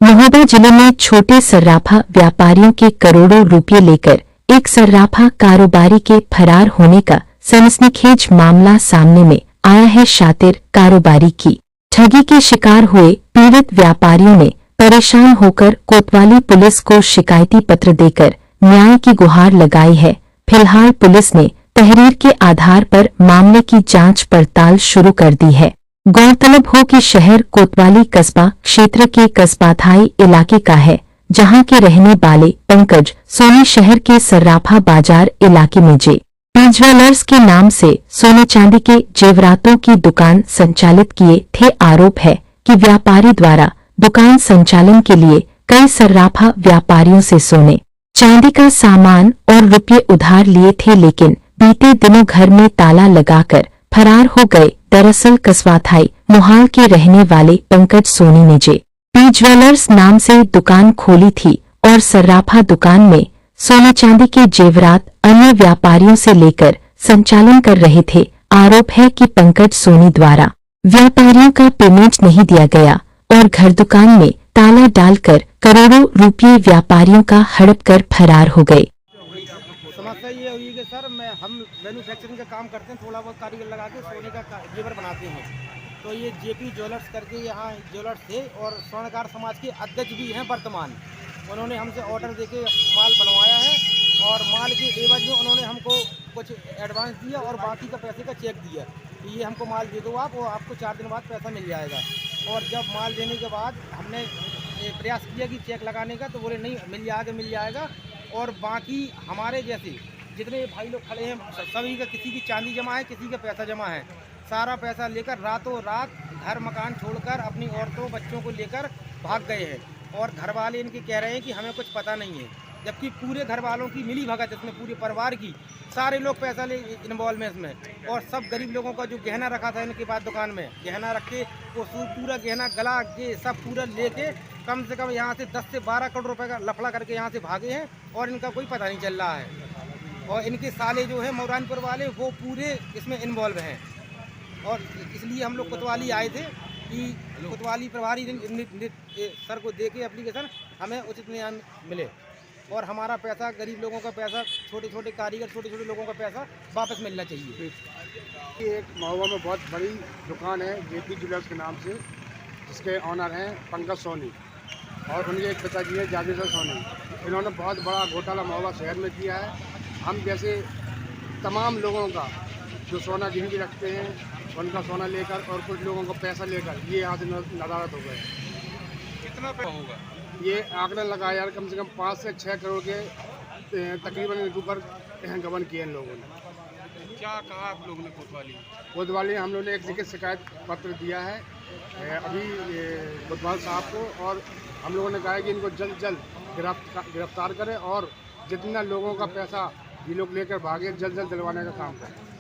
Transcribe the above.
महोबा जिले में छोटे सर्राफा व्यापारियों के करोड़ों रुपए लेकर एक सर्राफा कारोबारी के फरार होने का सनसनीखेज मामला सामने में आया है। शातिर कारोबारी की ठगी के शिकार हुए पीड़ित व्यापारियों ने परेशान होकर कोतवाली पुलिस को शिकायती पत्र देकर न्याय की गुहार लगाई है। फिलहाल पुलिस ने तहरीर के आधार पर मामले की जांच पड़ताल शुरू कर दी है। गौरतलब हो कि शहर कोतवाली कस्बा क्षेत्र के कस्बाथाई इलाके का है, जहां के रहने वाले पंकज सोनी शहर के सर्राफा बाजार इलाके में पी ज्वेलर्स के नाम से सोने चांदी के जेवरातों की दुकान संचालित किए थे। आरोप है कि व्यापारी द्वारा दुकान संचालन के लिए कई सर्राफा व्यापारियों से सोने चांदी का सामान और रुपये उधार लिए थे, लेकिन बीते दिनों घर में ताला लगाकर फरार हो गए। दरअसल कस्बाथाई मोहाल के रहने वाले पंकज सोनी ने पी ज्वेलर्स नाम से दुकान खोली थी और सर्राफा दुकान में सोना चांदी के जेवरात अन्य व्यापारियों से लेकर संचालन कर रहे थे। आरोप है कि पंकज सोनी द्वारा व्यापारियों का पेमेंट नहीं दिया गया और घर दुकान में ताला डालकर करोड़ों रुपये व्यापारियों का हड़प कर फरार हो गए। समस्या ये हुई कि सर हम मैन्युफैक्चरिंग का काम करते हैं, थोड़ा बहुत कारीगर लगा के सोने का जेवर बनाते हैं। तो ये जेपी ज्वेलर्स करके यहाँ ज्वेलर्स थे और स्वर्णकार समाज के अध्यक्ष भी हैं वर्तमान। उन्होंने हमसे ऑर्डर देके माल बनवाया है और माल के एवज में उन्होंने हमको कुछ एडवांस दिया और बाकी का पैसे का चेक दिया कि ये हमको माल दे दो आप, और आपको 4 दिन बाद पैसा मिल जाएगा। और जब माल देने के बाद हमने प्रयास किया कि चेक लगाने का, तो बोले नहीं मिल जाएगा। और बाकी हमारे जैसे जितने भाई लोग खड़े हैं सभी का, किसी की चांदी जमा है, किसी का पैसा जमा है, सारा पैसा लेकर रातों रात घर मकान छोड़कर अपनी औरतों बच्चों को लेकर भाग गए हैं। और घर वाले इनके कह रहे हैं कि हमें कुछ पता नहीं है, जबकि पूरे घर वालों की मिली भगत, इसमें पूरे परिवार की सारे लोग पैसा ले इन्वॉल्व में इसमें। और सब गरीब लोगों का जो गहना रखा था इनके पास दुकान में, गहना रख के वो पूरा गहना गला के सब पूरा लेके कम से कम यहाँ से 10 से 12 करोड़ रुपए का लफड़ा करके यहाँ से भागे हैं और इनका कोई पता नहीं चल रहा है। और इनके साले जो है मौरानपुर वाले, वो पूरे इसमें इन्वॉल्व हैं। और इसलिए हम लोग कोतवाली आए थे कि कोतवाली प्रभारी सर को दे के एप्लीकेशन हमें उचित न्याय मिले और हमारा पैसा, गरीब लोगों का पैसा, छोटे छोटे कारीगर, छोटे छोटे लोगों का पैसा वापस मिलना चाहिए। एक महोबा में बहुत बड़ी दुकान है जेपी ज्वेलर्स के नाम से, जिसके ऑनर हैं पंकज सोनी और उनके एक पिताजी है जागीर सोनी। इन्होंने बहुत बड़ा घोटाला महोबा शहर में किया है। हम जैसे तमाम लोगों का जो सोना गिरवी रखते हैं उनका सोना लेकर और कुछ लोगों का पैसा लेकर ये यहाँ से नदारत हो गए। कितना पैसा होगा ये आंकड़ा लगाया यार, कम से कम 5 से 6 करोड़ के तकरीबन इनके ऊपर गबन किए इन लोगों ने। क्या कहा आप लोगों ने कोतवाली हम लोगों ने एक लिखित शिकायत पत्र दिया है अभी कोतवाल साहब को, और हम लोगों ने कहा है कि इनको जल्द गिरफ्तार करें और जितना लोगों का पैसा ये लोग लेकर भागे जल्द दिलवाने का काम करें।